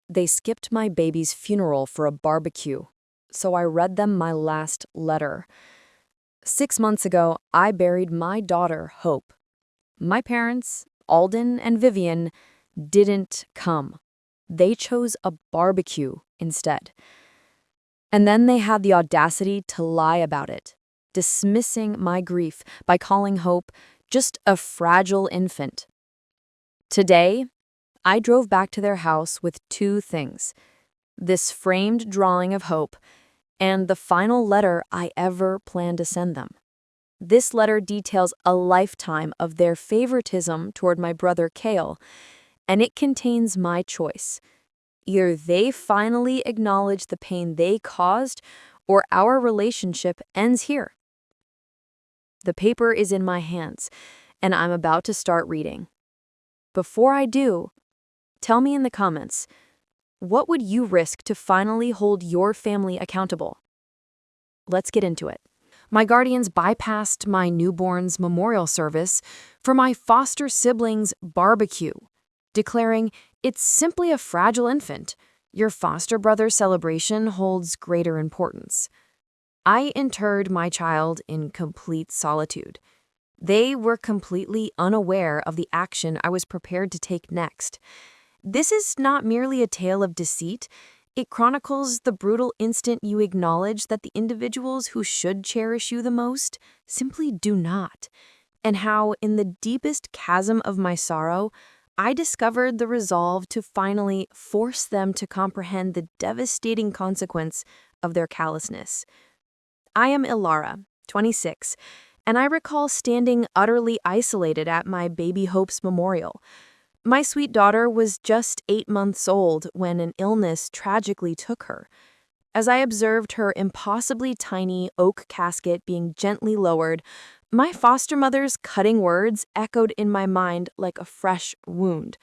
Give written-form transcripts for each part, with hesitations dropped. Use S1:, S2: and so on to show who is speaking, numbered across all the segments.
S1: They skipped my baby's funeral for a barbecue, so I read them my last letter. 6 months ago, I buried my daughter, Hope. My parents, Alden and Vivienne, didn't come. They chose a barbecue instead. And then they had the audacity to lie about it, dismissing my grief by calling Hope just a fragile infant. Today, I drove back to their house with two things: this framed drawing of Hope and the final letter I ever planned to send them. This letter details a lifetime of their favoritism toward my brother Kael, and it contains my choice. Either they finally acknowledge the pain they caused, or our relationship ends here. The paper is in my hands, and I'm about to start reading. Before I do, tell me in the comments, what would you risk to finally hold your family accountable? Let's get into it. My guardians bypassed my newborn's memorial service for my foster siblings' barbecue, declaring it's simply a fragile infant. Your foster brother's celebration holds greater importance. I interred my child in complete solitude. They were completely unaware of the action I was prepared to take next. This is not merely a tale of deceit. It chronicles the brutal instant you acknowledge that the individuals who should cherish you the most simply do not, and how, in the deepest chasm of my sorrow, I discovered the resolve to finally force them to comprehend the devastating consequence of their callousness. I am Ilara, 26, and I recall standing utterly isolated at my baby Hope's memorial. My sweet daughter was just 8 months old when an illness tragically took her. As I observed her impossibly tiny oak casket being gently lowered, my foster mother's cutting words echoed in my mind like a fresh wound.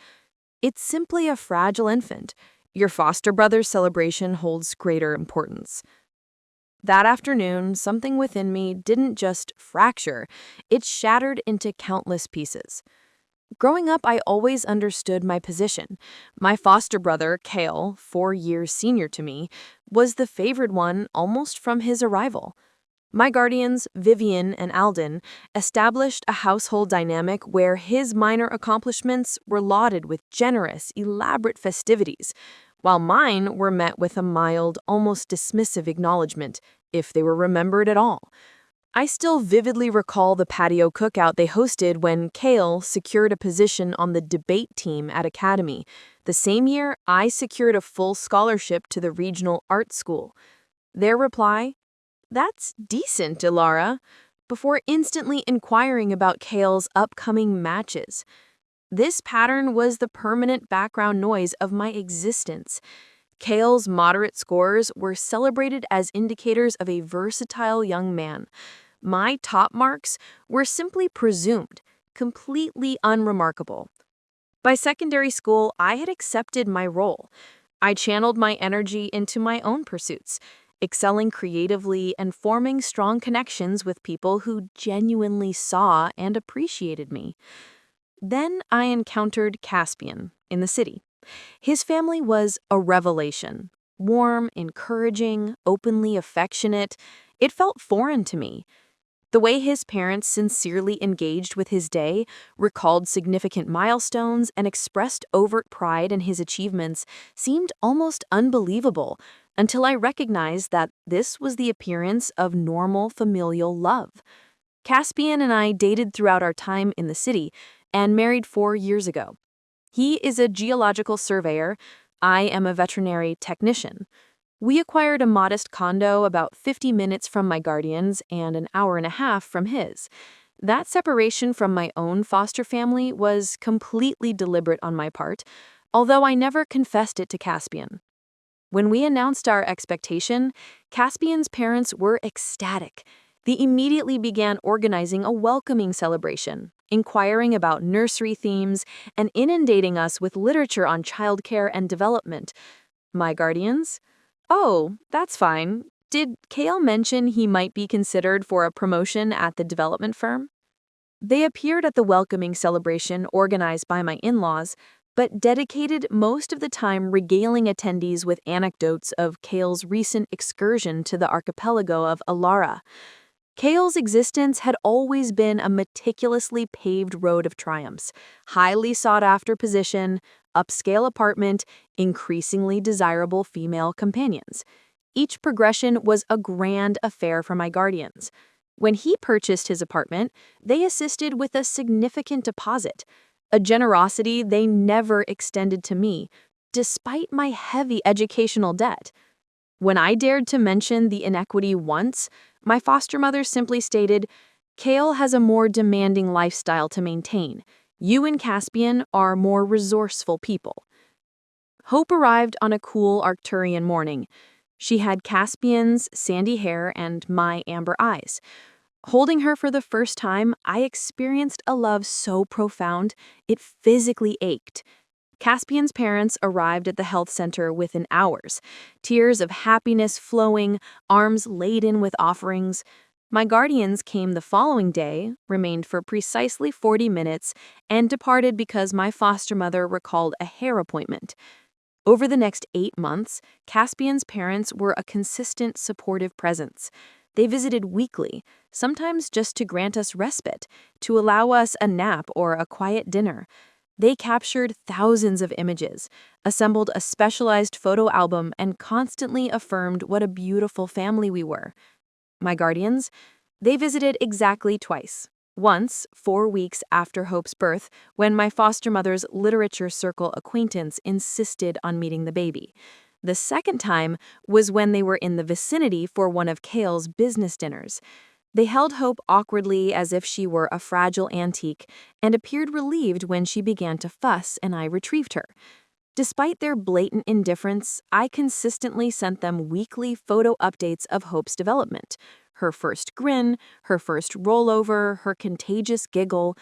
S1: It's simply a fragile infant. Your foster brother's celebration holds greater importance. That afternoon, something within me didn't just fracture, it shattered into countless pieces. Growing up, I always understood my position. My foster brother, Kael, 4 years senior to me, was the favored one almost from his arrival. My guardians, Vivienne and Alden, established a household dynamic where his minor accomplishments were lauded with generous, elaborate festivities, while mine were met with a mild, almost dismissive acknowledgement, if they were remembered at all. I still vividly recall the patio cookout they hosted when Kael secured a position on the debate team at Academy, the same year I secured a full scholarship to the regional art school. Their reply, "That's decent, Ilara," before instantly inquiring about Kael's upcoming matches. This pattern was the permanent background noise of my existence. Kael's moderate scores were celebrated as indicators of a versatile young man. My top marks were simply presumed, completely unremarkable. By secondary school, I had accepted my role. I channeled my energy into my own pursuits, excelling creatively and forming strong connections with people who genuinely saw and appreciated me. Then I encountered Caspian in the city. His family was a revelation. Warm, encouraging, openly affectionate. It felt foreign to me. The way his parents sincerely engaged with his day, recalled significant milestones, and expressed overt pride in his achievements seemed almost unbelievable until I recognized that this was the appearance of normal familial love. Caspian and I dated throughout our time in the city and married 4 years ago. He is a geological surveyor. I am a veterinary technician. We acquired a modest condo about 50 minutes from my guardians and an hour and a half from his. That separation from my own foster family was completely deliberate on my part, although I never confessed it to Caspian. When we announced our expectation, Caspian's parents were ecstatic. They immediately began organizing a welcoming celebration, inquiring about nursery themes, and inundating us with literature on childcare and development. My guardians? "Oh, that's fine. Did Kael mention he might be considered for a promotion at the development firm?" They appeared at the welcoming celebration organized by my in-laws,
S2: but dedicated most of the time regaling attendees with anecdotes of Kael's recent excursion to the archipelago of Alara. Kael's existence had always been a meticulously paved road of triumphs, highly sought-after position, upscale apartment, increasingly desirable female companions. Each progression was a grand affair for my guardians. When he purchased his apartment, they assisted with a significant deposit, a generosity they never extended to me, despite my heavy educational debt. When I dared to mention the inequity once, my foster mother simply stated, "Kael has a more demanding lifestyle to maintain. You and Caspian are more resourceful people." Hope arrived on a cool Arcturian morning. She had Caspian's sandy hair and my amber eyes. Holding her for the first time, I experienced a love so profound, it physically ached. Caspian's parents arrived at the health center within hours, tears of happiness flowing, arms laden with offerings. My guardians came the following day, remained for precisely 40 minutes, and departed because my foster mother recalled a hair appointment. Over the next 8 months, Caspian's parents were a consistent, supportive presence. They visited weekly, sometimes just to grant us respite, to allow us a nap or a quiet dinner. They captured thousands of images, assembled a specialized photo album, and constantly affirmed what a beautiful family we were. My guardians, they visited exactly twice. Once, 4 weeks after Hope's birth, when my foster mother's literature circle acquaintance insisted on meeting the baby. The second time was when they were in the vicinity for one of Kael's business dinners. They held Hope awkwardly as if she were a fragile antique and appeared relieved when she began to fuss and I retrieved her. Despite their blatant indifference, I consistently sent them weekly photo updates of Hope's development. Her first grin, her first rollover, her contagious giggle.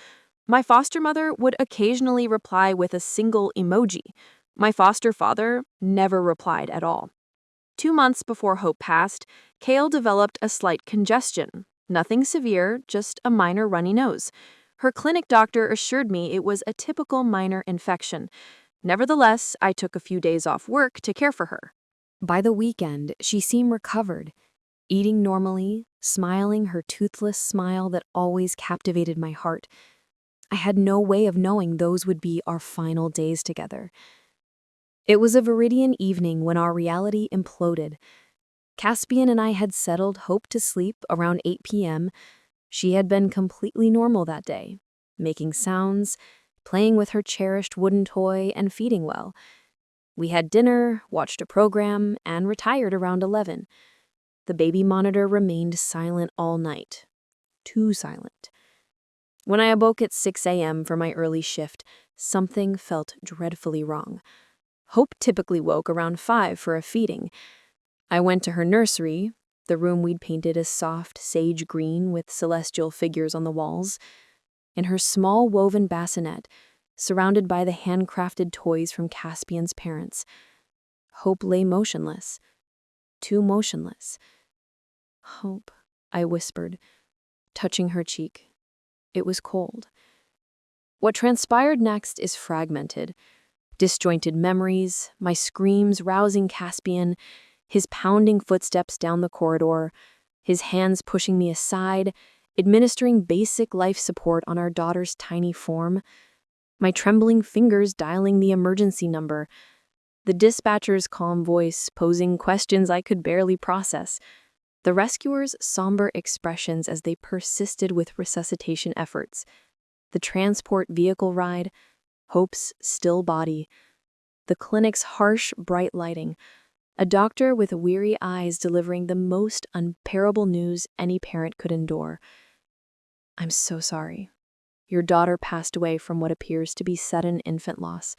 S2: My foster mother would occasionally reply with a single emoji. My foster father never replied at all. 2 months before Hope passed, Kael developed a slight congestion. Nothing severe, just a minor runny nose. Her clinic doctor assured me it was a typical minor infection. Nevertheless, I took a few days off work to care for her.
S1: By the weekend, she seemed recovered, eating normally, smiling her toothless smile that always captivated my heart. I had no way of knowing those would be our final days together. It was a Viridian evening when our reality imploded. Caspian and I had settled Hope to sleep around 8 p.m. She had been completely normal that day, making sounds, playing with her cherished wooden toy, and feeding well. We had dinner, watched a program, and retired around 11. The baby monitor remained silent all night. Too silent. When I awoke at 6 a.m. for my early shift, something felt dreadfully wrong. Hope typically woke around 5 for a feeding. I went to her nursery, the room we'd painted a soft sage green with celestial figures on the walls. In her small woven bassinet, surrounded by the handcrafted toys from Caspian's parents, Hope lay motionless. Too motionless. "Hope," I whispered, touching her cheek. It was cold. What transpired next is fragmented. Disjointed memories, my screams rousing Caspian, his pounding footsteps down the corridor, his hands pushing me aside, administering basic life support on our daughter's tiny form, my trembling fingers dialing the emergency number, the dispatcher's calm voice posing questions I could barely process, the rescuers' somber expressions as they persisted with resuscitation efforts, the transport vehicle ride, Hope's still body, the clinic's harsh, bright lighting, a doctor with weary eyes delivering the most unbearable news any parent could endure. "I'm so sorry. Your daughter passed away from what appears to be sudden infant loss."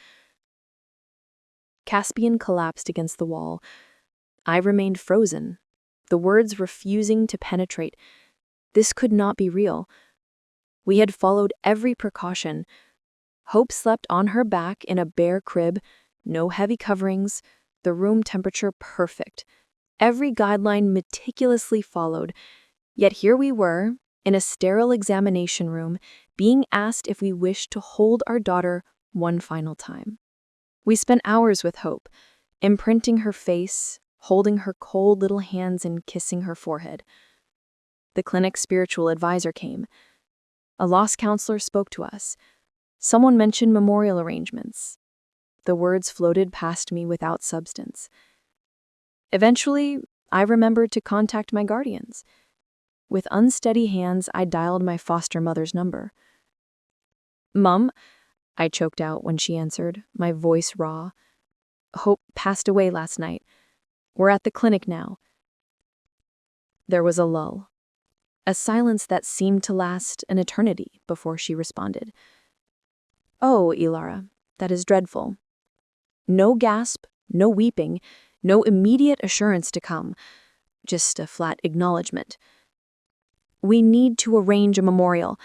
S1: Caspian collapsed against the wall. I remained frozen, the words refusing to penetrate. This could not be real. We had followed every precaution. Hope slept on her back in a bare crib, no heavy coverings, the room temperature perfect. Every guideline meticulously followed. Yet here we were, in a sterile examination room, being asked if we wished to hold our daughter one final time.
S2: We spent hours with Hope, imprinting her face, holding her cold little hands and kissing her forehead. The clinic's spiritual advisor came. A loss counselor spoke to us. Someone mentioned memorial arrangements. The words floated past me without substance. Eventually, I remembered to contact my guardians. With unsteady hands, I dialed my foster mother's number. "Mum," I choked out when she answered, my voice raw. "Hope passed away last night. We're at the clinic now." There was a lull, a silence that seemed to last an eternity before she responded. "Oh, Ilara, that is dreadful." No gasp, no weeping, no immediate assurance to come, just a flat acknowledgement. "We need to arrange a memorial,"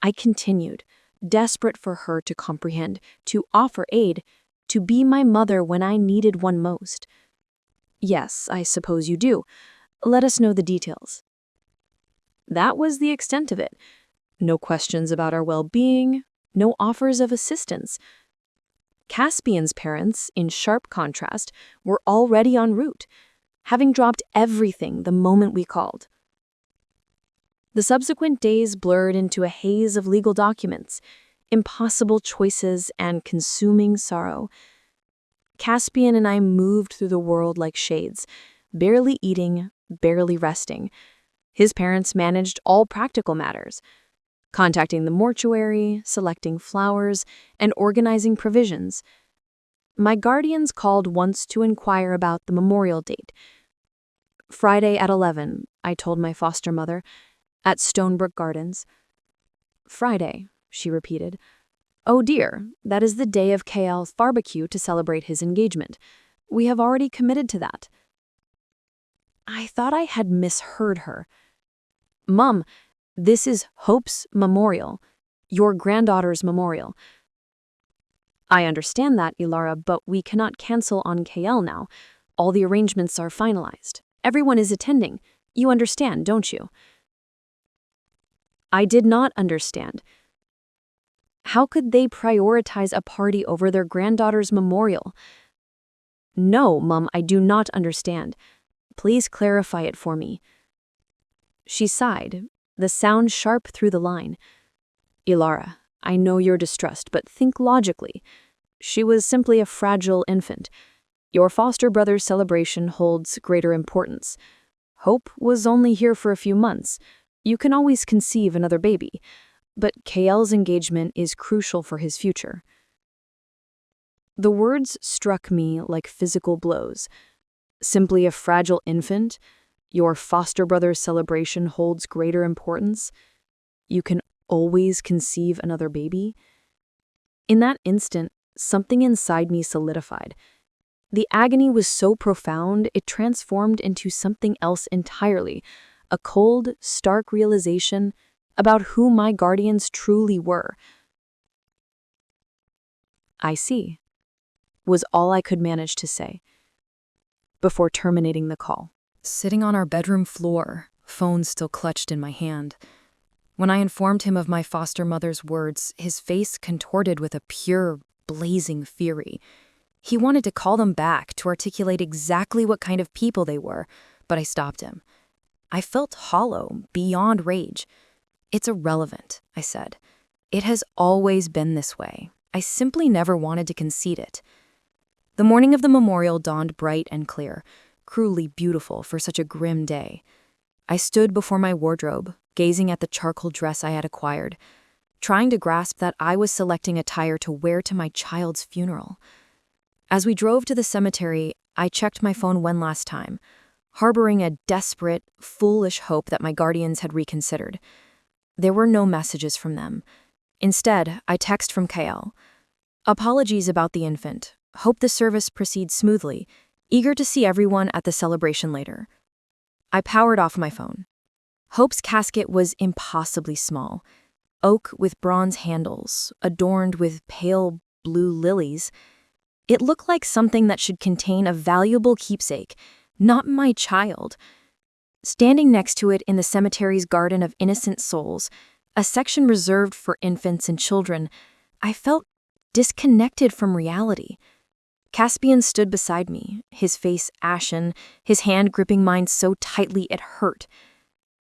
S2: I continued, desperate for her to comprehend, to offer aid, to be my mother when I needed one most. "Yes, I suppose you do. Let us know the details." That was the extent of it. No questions about our well-being, no offers of assistance. Caspian's parents, in sharp contrast, were already en route, having dropped everything the moment we called. The subsequent days blurred into a haze of legal documents, impossible choices, and consuming sorrow. Caspian and I moved through the world like shades, barely eating, barely resting. His parents managed all practical matters, contacting the mortuary, selecting flowers, and organizing provisions. My guardians called once to inquire about the memorial date. "Friday at 11, I told my foster mother, "at Stonebrook Gardens." "Friday," she repeated. "Oh dear, that is the day of Kael's barbecue to celebrate his engagement. We have already committed to that." I thought I had misheard her. "Mum, this is Hope's memorial, your granddaughter's memorial." "I understand that, Ilara, but we cannot cancel on Kael now. All the arrangements are finalized. Everyone is attending. You understand, don't you?" I did not understand. How could they prioritize a party over their granddaughter's memorial? "No, Mum, I do not understand. Please clarify it for me." She sighed, the sound sharp through the line. "Ilara, I know you're distressed, but think logically. She was simply a fragile infant. Your foster brother's celebration holds greater importance. Hope was only here for a few months. You can always conceive another baby, but Kael's engagement is crucial for his future." The words struck me like physical blows. Simply a fragile infant? Your foster brother's celebration holds greater importance? You can always conceive another baby? In that instant, something inside me solidified. The agony was so profound, it transformed into something else entirely, a cold, stark realization about who my guardians truly were. "I see," was all I could manage to say before terminating the call. Sitting on our bedroom floor, phone still clutched in my hand. When I informed him of my foster mother's words, his face contorted with a pure, blazing fury. He wanted to call them back to articulate exactly what kind of people they were, but I stopped him. I felt hollow, beyond rage. "It's irrelevant," I said. "It has always been this way. I simply never wanted to concede it." The morning of the memorial dawned bright and clear, cruelly beautiful for such a grim day. I stood before my wardrobe, gazing at the charcoal dress I had acquired, trying to grasp that I was selecting attire to wear to my child's funeral. As we drove to the cemetery, I checked my phone one last time, harboring a desperate, foolish hope that my guardians had reconsidered. There were no messages from them. Instead, I text from Kael. "Apologies about the infant. Hope the service proceeds smoothly. Eager to see everyone at the celebration later." I powered off my phone. Hope's casket was impossibly small. Oak with bronze handles, adorned with pale blue lilies. It looked like something that should contain a valuable keepsake, not my child. Standing next to it in the cemetery's Garden of Innocent Souls, a section reserved for infants and children, I felt disconnected from reality.
S1: Caspian stood beside me, his face ashen, his hand gripping mine so tightly it hurt.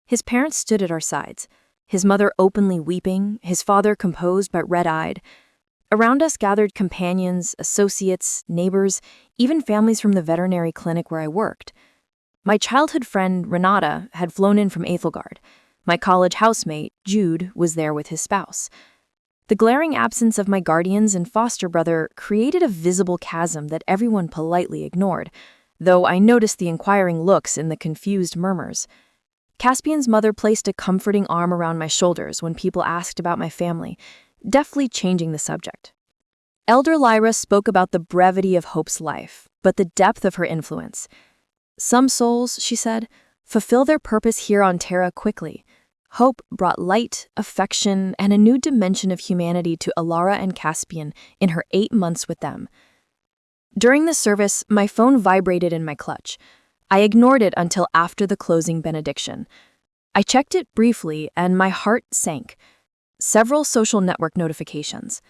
S1: His parents stood at our sides, his mother openly weeping, his father composed but red-eyed. Around us gathered companions, associates, neighbors, even families from the veterinary clinic where I worked. My childhood friend, Renata, had flown in from Ethelgard. My college housemate, Jude, was there with his spouse. The glaring absence of my guardians and foster brother created a visible chasm that everyone politely ignored, though I noticed the inquiring looks and the confused murmurs. Caspian's mother placed a comforting arm around my shoulders when people asked about my family, deftly changing the subject. Elder Lyra spoke about the brevity of Hope's life, but the depth of her influence. Some souls, she said, fulfill their purpose here on Terra quickly. Hope brought light, affection, and a new dimension of humanity to Alara and Caspian in her 8 months with them. During the service, my phone vibrated in my clutch. I ignored it until after the closing benediction. I checked it briefly, and my heart sank. Several social network notifications.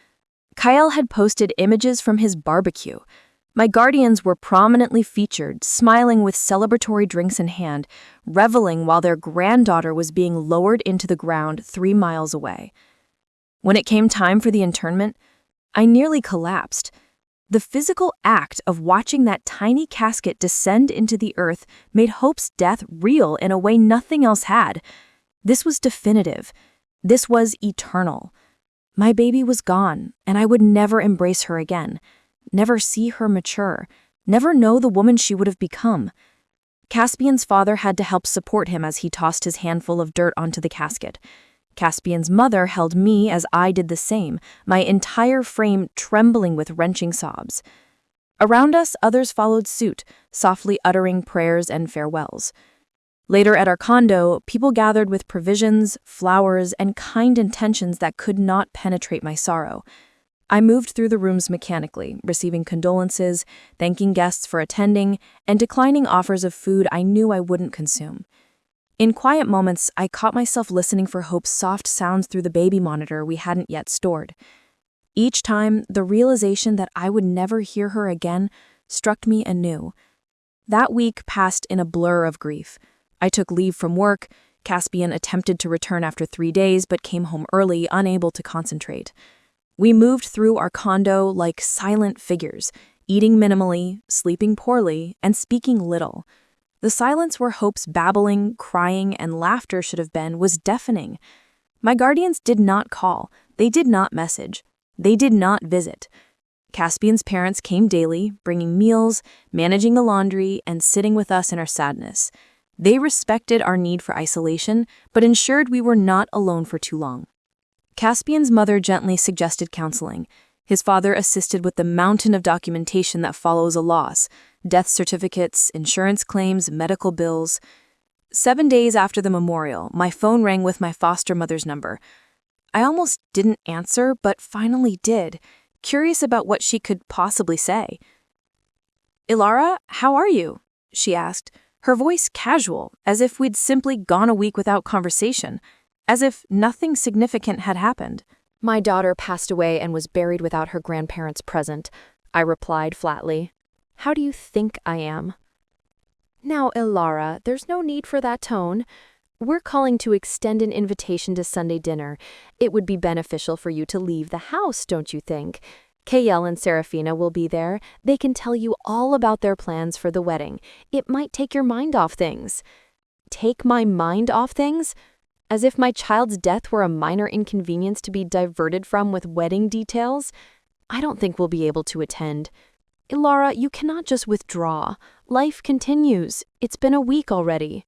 S1: Kael had posted images from his barbecue. My guardians were prominently featured, smiling with celebratory drinks in hand, reveling while their granddaughter was being lowered into the ground 3 miles away. When it came time for the internment, I nearly collapsed. The physical act of watching that tiny casket descend into the earth made Hope's death real in a way nothing else had. This was definitive. This was eternal. My baby was gone, and I would never embrace her again. Never see her mature, never know the woman she would have become. Caspian's father had to help support him as he tossed his handful of dirt onto the casket. Caspian's mother held me as I did the same, my entire frame trembling with wrenching sobs. Around us, others followed suit, softly uttering prayers and farewells. Later at our condo, people gathered with provisions, flowers, and kind intentions that could not penetrate my sorrow. I moved through the rooms mechanically, receiving condolences, thanking guests for attending, and declining offers of food I knew I wouldn't consume. In quiet moments, I caught myself listening for Hope's soft sounds through the baby monitor we hadn't yet stored. Each time, the realization that I would never hear her again struck me anew. That week passed in a blur of grief. I took leave from work. Caspian attempted to return after 3 days, but came home early, unable to concentrate. We moved through our condo like silent figures, eating minimally, sleeping poorly, and speaking little. The silence where Hope's babbling, crying, and laughter should have been was deafening. My guardians did not call, they did not message, they did not visit. Caspian's parents came daily, bringing meals, managing the laundry, and sitting with us in our sadness. They respected our need for isolation, but ensured we were not alone for too long. Caspian's mother gently suggested counseling. His father assisted with the mountain of documentation that follows a loss: death certificates, insurance claims, medical bills. 7 days after the memorial, my phone rang with my foster mother's number. I almost didn't answer, but finally did, curious about what she could possibly say. "Ilara, how are you?" she asked, her voice casual, as if we'd simply gone a week without conversation. As if nothing significant had happened. "My daughter passed away and was buried without her grandparents present," I replied flatly. "How do you think I am?" "Now, Ilara, there's no need for that tone. We're calling to extend an invitation to Sunday dinner. It would be beneficial for you to leave the house, don't you think? Kael and Serafina will be there. They can tell you all about their plans for the wedding. It might take your mind off things." Take my mind off things? As if my child's death were a minor inconvenience to be diverted from with wedding details? I don't think we'll be able to attend. Ilara, you cannot just withdraw. Life continues. It's been a week already.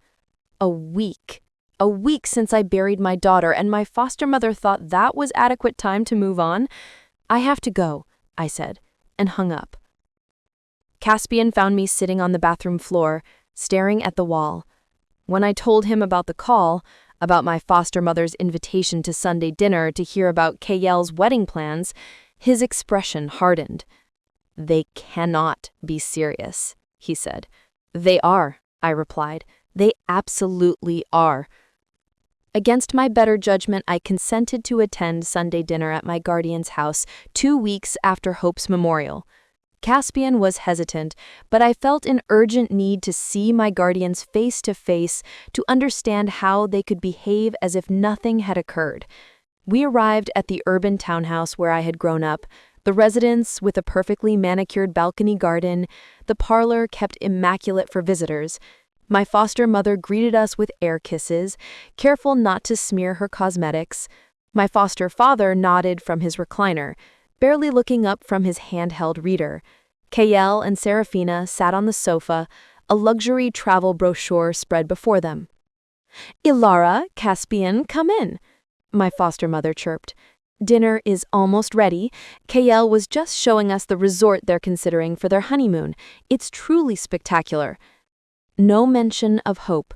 S1: A week. A week since I buried my daughter, and my foster mother thought that was adequate time to move on. "I have to go," I said, and hung up. Caspian found me sitting on the bathroom floor, staring at the wall. When I told him about the call, about my foster mother's invitation to Sunday dinner to hear about Kael's wedding plans, his expression hardened. "They cannot be serious," he said. "They are," I replied. "They absolutely are." Against my better judgment, I consented to attend Sunday dinner at my guardian's house 2 weeks after Hope's memorial.
S2: Caspian was hesitant, but I felt an urgent need to see my guardians face to face to understand how they could behave as if nothing had occurred. We arrived at the urban townhouse where I had grown up, the residence with a perfectly manicured balcony garden, the parlor kept immaculate for visitors. My foster mother greeted us with air kisses, careful not to smear her cosmetics. My foster father nodded from his recliner, barely looking up from his handheld reader. Kael and Serafina sat on the sofa, a luxury travel brochure spread before them. "Ilara, Caspian, come in," my foster mother chirped. "Dinner is almost ready. Kael was just showing us the resort they're considering for their honeymoon. It's truly spectacular." No mention of hope,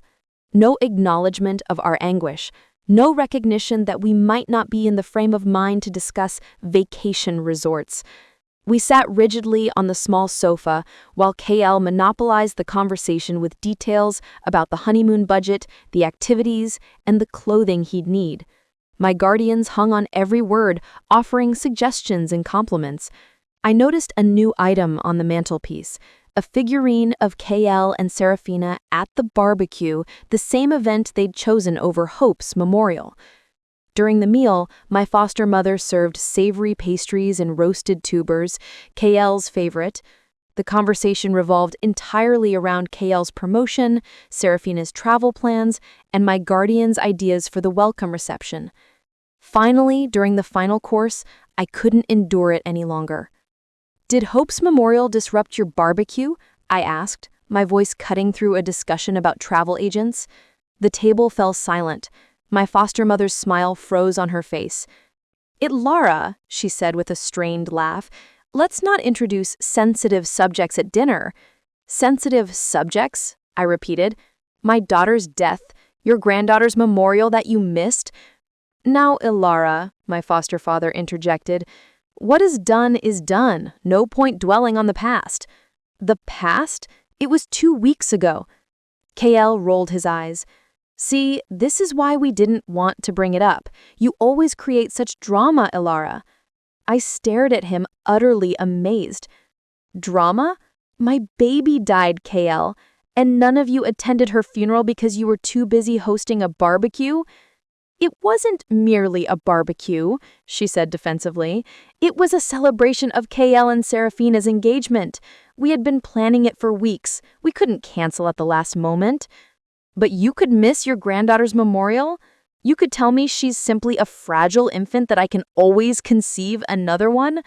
S2: no acknowledgement of our anguish, no recognition that we might not be in the frame of mind to discuss vacation resorts. We sat rigidly on the small sofa while Kael monopolized the conversation with details about the honeymoon budget, the activities, and the clothing he'd need. My guardians hung on every word, offering suggestions and compliments. I noticed a new item on the mantelpiece, a figurine of Kael and Serafina at the barbecue, the same event they'd chosen over Hope's memorial. During the meal, my foster mother served savory pastries and roasted tubers, Kael's favorite. The conversation revolved entirely around Kael's promotion, Serafina's travel plans, and my guardian's ideas for the welcome reception. Finally, during the final course, I couldn't endure it any longer. "Did Hope's memorial disrupt your barbecue?" I asked, my voice cutting through a discussion about travel agents. The table fell silent. My foster mother's smile froze on her face. "Ilara," she said with a strained laugh, "let's not introduce sensitive subjects at dinner." "Sensitive subjects?" I repeated. "My daughter's death, your granddaughter's memorial that you missed." "Now, Ilara," my foster father interjected, "what is done. No point dwelling on the past." "The past? It was 2 weeks ago." Kael rolled his eyes. "See, this is why we didn't want to bring it up. You always create such drama, Ilara." I stared at him, utterly amazed. "Drama? My baby died, Kael, and none of you attended her funeral because you were too busy hosting a barbecue?" "It wasn't merely a barbecue," she said defensively. "It was a celebration of Kael and Serafina's engagement. We had been planning it for weeks. We couldn't cancel at the last moment." "But you could miss your granddaughter's memorial? You could tell me she's simply a fragile infant that I can always conceive another one?"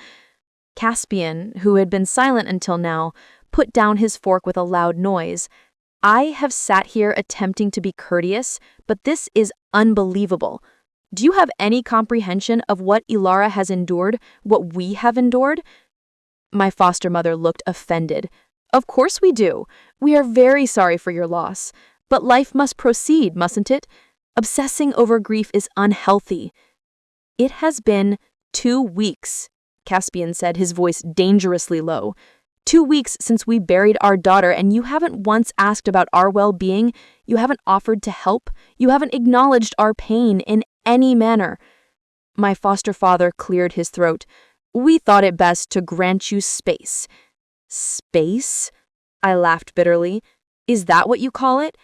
S2: Caspian, who had been silent until now, put down his fork with a loud noise. "I have sat here attempting to be courteous, but this is unbelievable. Do you have any comprehension of what Ilara has endured, what we have endured?" My foster mother looked offended. "Of course we do. We are very sorry for your loss. But life must proceed, mustn't it? Obsessing over grief is unhealthy." "It has been 2 weeks," Caspian said, his voice dangerously low. 2 weeks since we buried our daughter, and you haven't once asked about our well-being. You haven't offered to help. You haven't acknowledged our pain in any manner." My foster father cleared his throat. "We thought it best to grant you space." "Space?" I laughed bitterly. "Is that what you call it?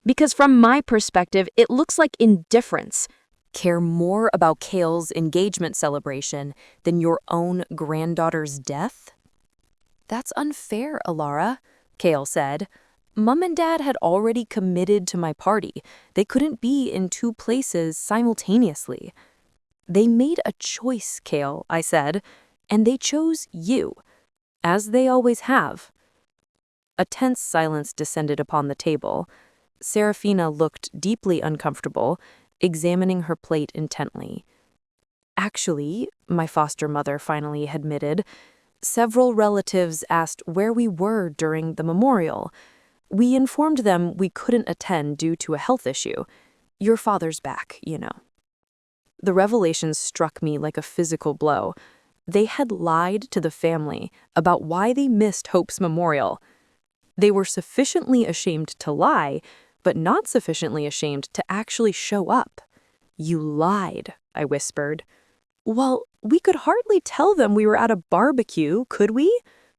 S2: Because from my perspective, it looks like indifference."
S1: Care more about Kael's engagement celebration than your own granddaughter's death? "That's unfair, Ilara," Kael said. "Mom and Dad had already committed to my party. They couldn't be in 2 places simultaneously." "They made a choice, Kael," I said, "and they chose you, as they always have." A tense silence descended upon the table. Serafina looked deeply uncomfortable, examining her plate intently. "Actually," my foster mother finally admitted, "several relatives asked where we were during the memorial. We informed them we couldn't attend due to a health issue. Your father's back, you know." The revelation struck me like a physical blow. They had lied to the family about why they missed Hope's memorial. They were sufficiently ashamed to lie, but not sufficiently ashamed to actually show up. "You lied," I whispered. "Well, we could hardly tell them we were at a barbecue, could we?"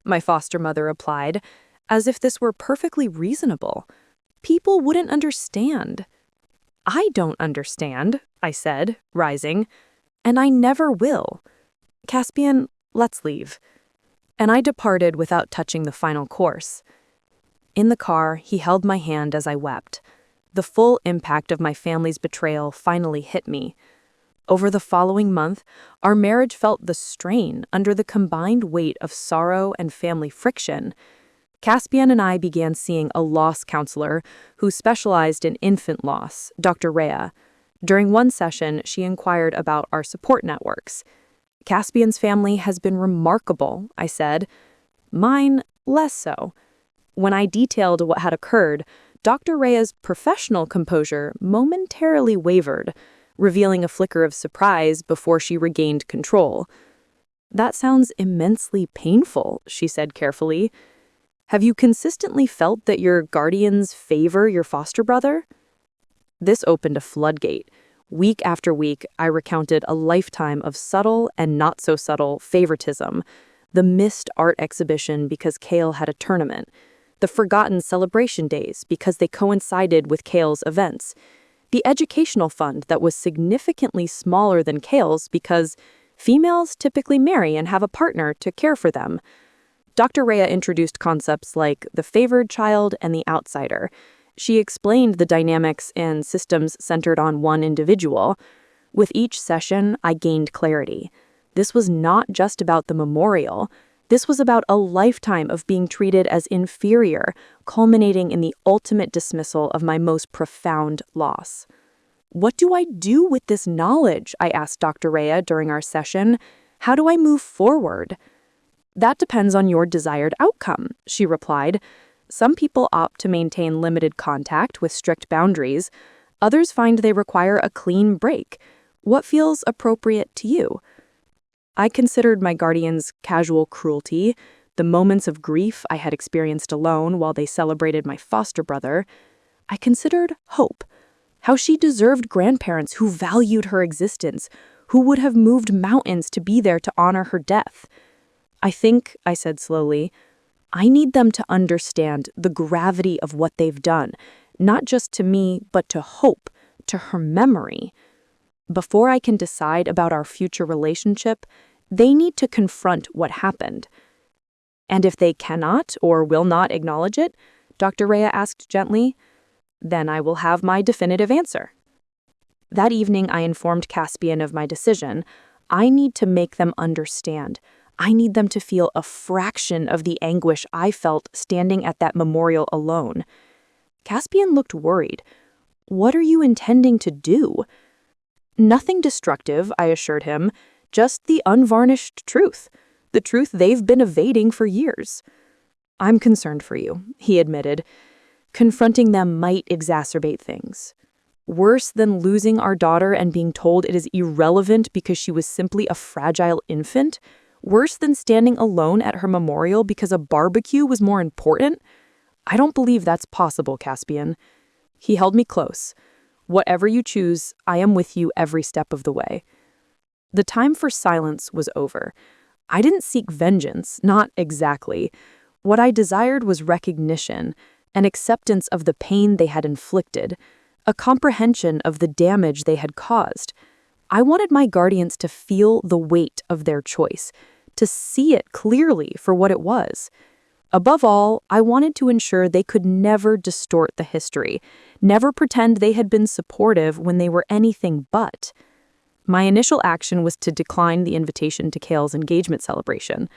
S1: my foster mother replied, as if this were perfectly reasonable. People wouldn't understand. I don't understand, I said, rising, and I never will. Caspian, let's leave. And I departed without touching the final course. In the car, he held my hand as I wept. The full impact of my family's betrayal finally hit me. Over the following month, our marriage felt the strain under the combined weight of sorrow and family friction. Caspian and I began seeing a loss counselor who specialized in infant loss, Dr. Rhea. During one session, she inquired about our support networks. Caspian's family has been remarkable, I said. Mine, less so. When I detailed what had occurred, Dr. Rhea's professional composure momentarily wavered, revealing a flicker of surprise before she regained control. That sounds immensely painful, she said carefully. Have you consistently felt that your guardians favor your foster brother? This opened a floodgate. Week after week, I recounted a lifetime of subtle and not so subtle favoritism, the missed art exhibition because Kael had a tournament, the forgotten celebration days because they coincided with Kael's events, the educational fund that was significantly smaller than Kael's because females typically marry and have a partner to care for them. Dr. Rhea introduced concepts like the favored child and the outsider. She explained the dynamics and systems centered on one individual. With each session, I gained clarity. This was not just about the memorial. This was about a lifetime of being treated as inferior, culminating in the ultimate dismissal of my most profound loss. What do I do with this knowledge? I asked Dr. Rhea during our session. How do I move forward? That depends on your desired outcome, she replied. Some people opt to maintain limited contact with strict boundaries. Others find they require a clean break. What feels appropriate to you? I considered my guardian's casual cruelty, the moments of grief I had experienced alone while they celebrated my foster brother. I considered hope, how she deserved grandparents who valued her existence, who would have moved mountains to be there to honor her death. I think, I said slowly, I need them to understand the gravity of what they've done, not just to me, but to Hope, to her memory. Before I can decide about our future relationship, they need to confront what happened. And if they cannot or will not acknowledge it, Dr. Rhea asked gently, then I will have my definitive answer. That evening, I informed Caspian of my decision. I need to make them understand. I need them to feel a fraction of the anguish I felt standing at that memorial alone. Caspian looked worried. What are you intending to do? Nothing destructive, I assured him, just the unvarnished truth, the truth they've been evading for years. I'm concerned for you, he admitted. Confronting them might exacerbate things. Worse than losing our daughter and being told it is irrelevant because she was simply a fragile infant? Worse than standing alone at her memorial because a barbecue was more important? I don't believe that's possible, Caspian. He held me close. Whatever you choose, I am with you every step of the way. The time for silence was over. I didn't seek vengeance, not exactly. What I desired was recognition, an acceptance of the pain they had inflicted, a comprehension of the damage they had caused. I wanted my guardians to feel the weight of their choice, to see it clearly for what it was. Above all, I wanted to ensure they could never distort the history, never pretend they had been supportive when they were anything but. My initial action was to decline the invitation to Kael's engagement celebration.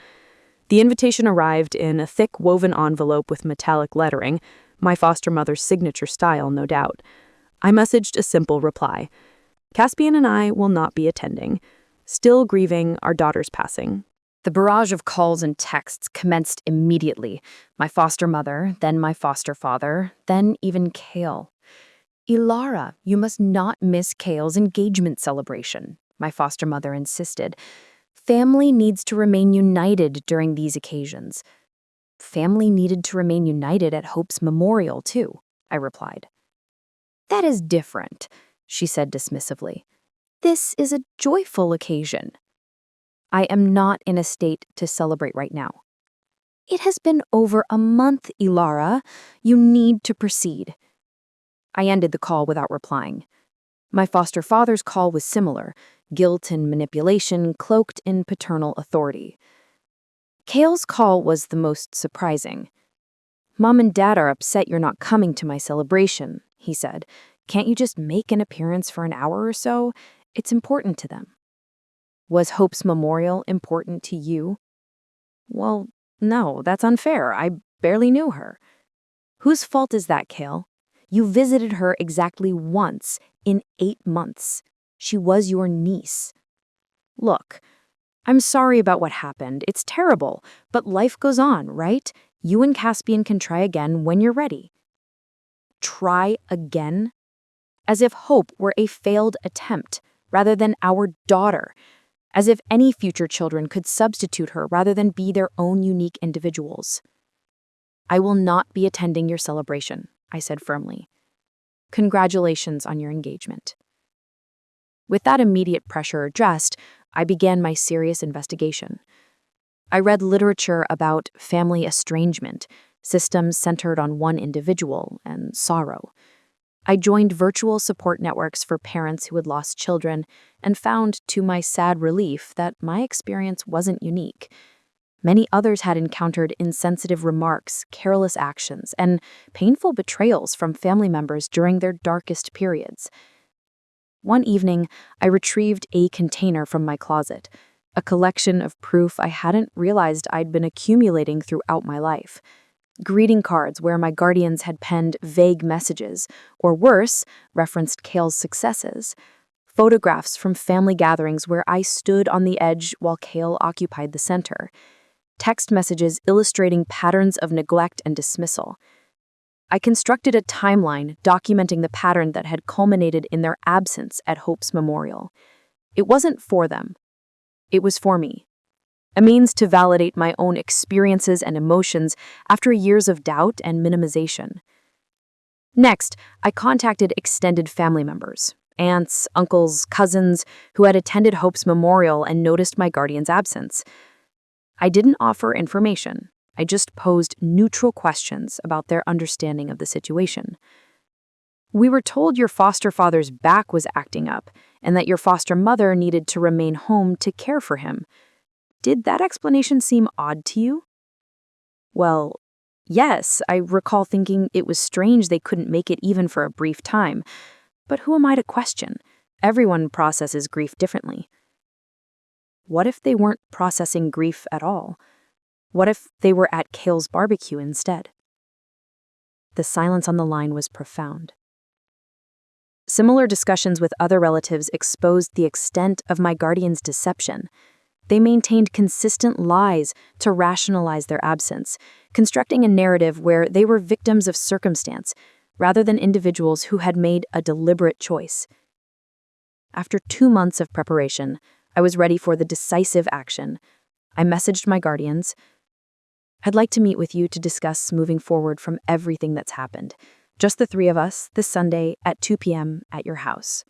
S1: The invitation arrived in a thick woven envelope with metallic lettering, my foster mother's signature style, no doubt. I messaged a simple reply. Caspian and I will not be attending, still grieving our daughter's passing.
S2: The barrage of calls and texts commenced immediately. My foster mother, then my foster father, then even Kael. Ilara, you must not miss Kael's engagement celebration, my foster mother insisted. Family needs to remain united during these occasions. Family needed to remain united at Hope's memorial, too, I replied. That is different, she said dismissively. This is a joyful occasion. I am not in a state to celebrate right now.
S1: "It has been over a month, Ilara. You need to proceed." I ended the call without replying. My foster father's call was similar, guilt and manipulation cloaked in paternal authority. Kael's call was the most surprising. "Mom and Dad are upset you're not coming to my celebration," he said. "Can't you just make an appearance for an hour or so? It's important to them." Was Hope's memorial important to you? Well, no, that's unfair. I barely knew her. Whose fault is that, Kael? You visited her exactly once in 8 months. She was your niece. Look, I'm sorry about what happened. It's terrible, but life goes on, right? You and Caspian can try again when you're ready. Try again? As if Hope were a failed attempt rather than our daughter. As if any future children could substitute her rather than be their own unique individuals. "I will not be attending your celebration," I said firmly. "Congratulations on your engagement." With that immediate pressure addressed, I began my serious investigation. I read literature about family estrangement, systems centered on one individual, and sorrow. I joined virtual support networks for parents who had lost children and found, to my sad relief, that my experience wasn't unique. Many others had encountered insensitive remarks, careless actions, and painful betrayals from family members during their darkest periods. One evening, I retrieved a container from my closet, a collection of proof I hadn't realized I'd been accumulating throughout my life. Greeting cards where my guardians had penned vague messages, or worse, referenced Kael's successes. Photographs from family gatherings where I stood on the edge while Kael occupied the center. Text messages illustrating patterns of neglect and dismissal. I constructed a timeline documenting the pattern that had culminated in their absence at Hope's memorial. It wasn't for them. It was for me. A means to validate my own experiences and emotions after years of doubt and minimization. Next, I contacted extended family members, aunts, uncles, cousins, who had attended Hope's memorial and noticed my guardian's absence. I didn't offer information. I just posed neutral questions about their understanding of the situation. "We were told your foster father's back was acting up and that your foster mother needed to remain home to care for him. Did that explanation seem odd to you?" Well, yes, I recall thinking it was strange they couldn't make it even for a brief time. But who am I to question? Everyone processes grief differently. What if they weren't processing grief at all? What if they were at Kael's barbecue instead? The silence on the line was profound. Similar discussions with other relatives exposed the extent of my guardian's deception. They maintained consistent lies to rationalize their absence, constructing a narrative where they were victims of circumstance rather than individuals who had made a deliberate choice. After 2 months of preparation, I was ready for the decisive action. I messaged my guardians. "I'd like to meet with you to discuss moving forward from everything that's happened. Just the 3 of us, this Sunday at 2 p.m. at your house."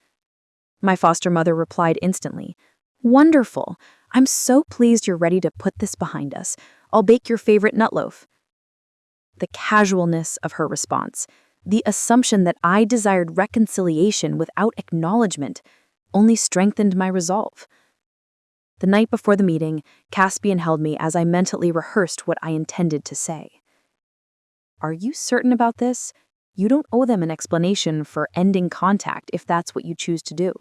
S1: My foster mother replied instantly, "Wonderful. I'm so pleased you're ready to put this behind us. I'll bake your favorite nut loaf." The casualness of her response, the assumption that I desired reconciliation without acknowledgement, only strengthened my resolve. The night before the meeting, Caspian held me as I mentally rehearsed what I intended to say. "Are you certain about this? You don't owe them an explanation for ending contact if that's what you choose to do."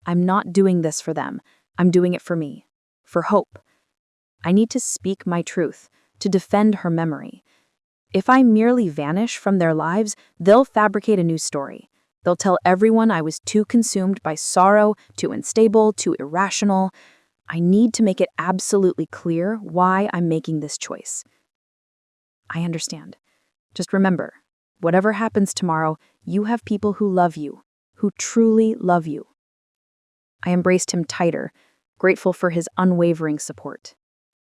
S1: "I'm not doing this for them. I'm doing it for me, for Hope. I need to speak my truth, to defend her memory. If I merely vanish from their lives, they'll fabricate a new story. They'll tell everyone I was too consumed by sorrow, too unstable, too irrational. I need to make it absolutely clear why I'm making this choice." "I understand. Just remember, whatever happens tomorrow, you have people who love you, who truly love you." I embraced him tighter, grateful for his unwavering support.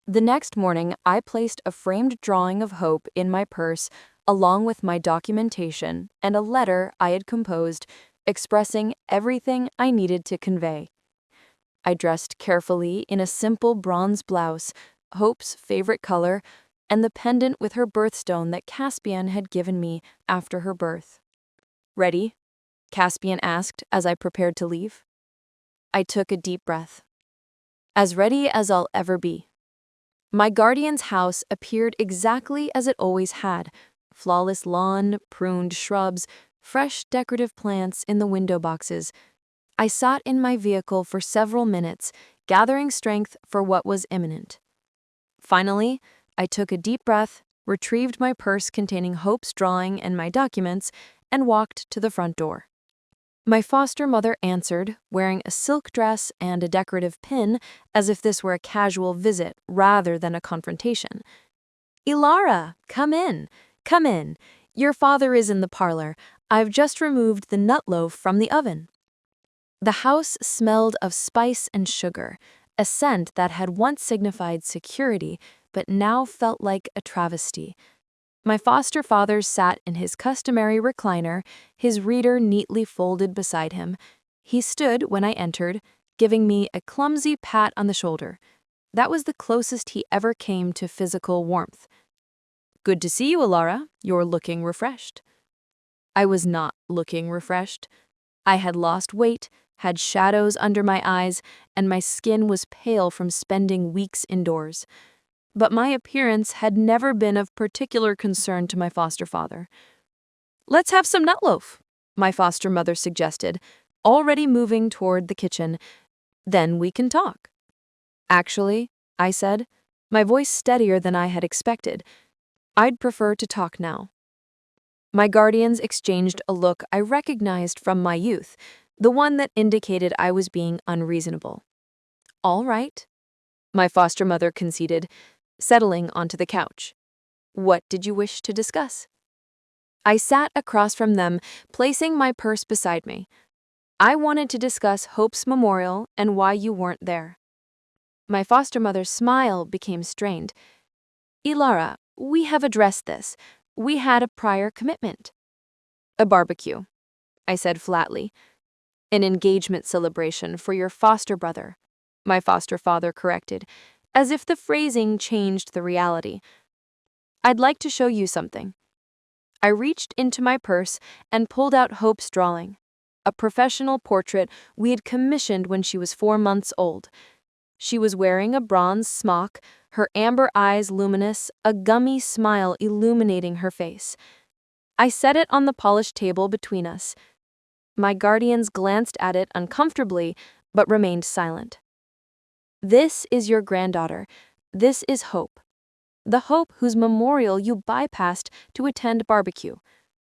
S1: The next morning, I placed a framed drawing of Hope in my purse, along with my documentation and a letter I had composed expressing everything I needed to convey. I dressed carefully in a simple bronze blouse, Hope's favorite color, and the pendant with her birthstone that Caspian had given me after her birth. "Ready?" Caspian asked as I prepared to leave. I took a deep breath. As ready as I'll ever be. My guardian's house appeared exactly as it always had: flawless lawn, pruned shrubs, fresh decorative plants in the window boxes. I sat in my vehicle for several minutes, gathering strength for what was imminent. Finally, I took a deep breath, retrieved my purse containing Hope's drawing and my documents, and walked to the front door. My foster mother answered, wearing a silk dress and a decorative pin, as if this were a casual visit rather than a confrontation. "Ilara, come in. Come in. Your father is in the parlor. I've just removed the nut loaf from the oven." The house smelled of spice and sugar, a scent that had once signified security, but now felt like a travesty. My foster father sat in his customary recliner, his reader neatly folded beside him. He stood when I entered, giving me a clumsy pat on the shoulder. That was the closest he ever came to physical warmth. "Good to see you, Ilara. You're looking refreshed." I was not looking refreshed. I had lost weight, had shadows under my eyes, and my skin was pale from spending weeks indoors. But my appearance had never been of particular concern to my foster father. "Let's have some nutloaf," my foster mother suggested, already moving toward the kitchen. "Then we can talk." "Actually," I said, my voice steadier than I had expected, "I'd prefer to talk now." My guardians exchanged a look I recognized from my youth, the one that indicated I was being unreasonable. "All right," my foster mother conceded, settling onto the couch. "What did you wish to discuss?" I sat across from them, placing my purse beside me. "I wanted to discuss Hope's memorial and why you weren't there." My foster mother's smile became strained. "Ilara, we have addressed this. We had a prior commitment." "A barbecue," I said flatly. "An engagement celebration for your foster brother," my foster father corrected, as if the phrasing changed the reality. "I'd like to show you something." I reached into my purse and pulled out Hope's drawing, a professional portrait we had commissioned when she was 4 months old. She was wearing a bronze smock, her amber eyes luminous, a gummy smile illuminating her face. I set it on the polished table between us. My guardians glanced at it uncomfortably, but remained silent. "This is your granddaughter. This is Hope. The Hope whose memorial you bypassed to attend barbecue.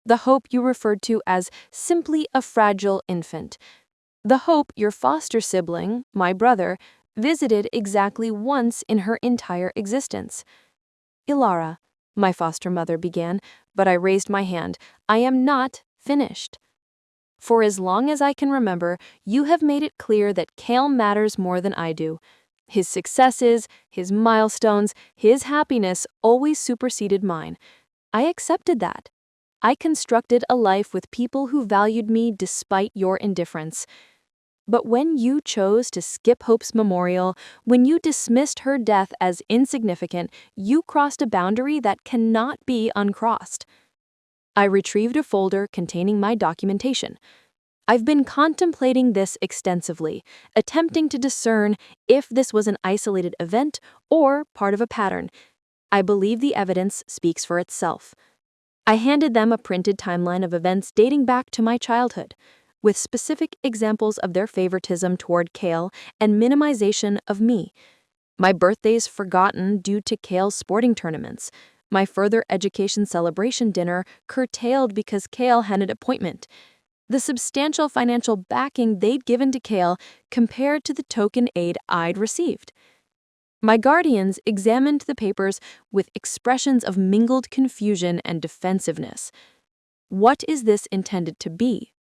S1: The Hope you referred to as simply a fragile infant. The Hope your foster sibling, my brother, visited exactly once in her entire existence." "Ilara," my foster mother began, but I raised my hand. "I am not finished. For as long as I can remember, you have made it clear that Kael matters more than I do. His successes, his milestones, his happiness always superseded mine. I accepted that. I constructed a life with people who valued me despite your indifference. But when you chose to skip Hope's memorial, when you dismissed her death as insignificant, you crossed a boundary that cannot be uncrossed." I retrieved a folder containing my documentation. I've been contemplating this extensively, attempting to discern if this was an isolated event or part of a pattern. I believe the evidence speaks for itself. I handed them a printed timeline of events dating back to my childhood, with specific examples of their favoritism toward Kael and minimization of me. My birthdays forgotten due to Kael's sporting tournaments. My further education celebration dinner curtailed because Kael had an appointment. The substantial financial backing they'd given to Kael compared to the token aid I'd received. My guardians examined the papers with expressions of mingled confusion and defensiveness. "What is this intended to be?"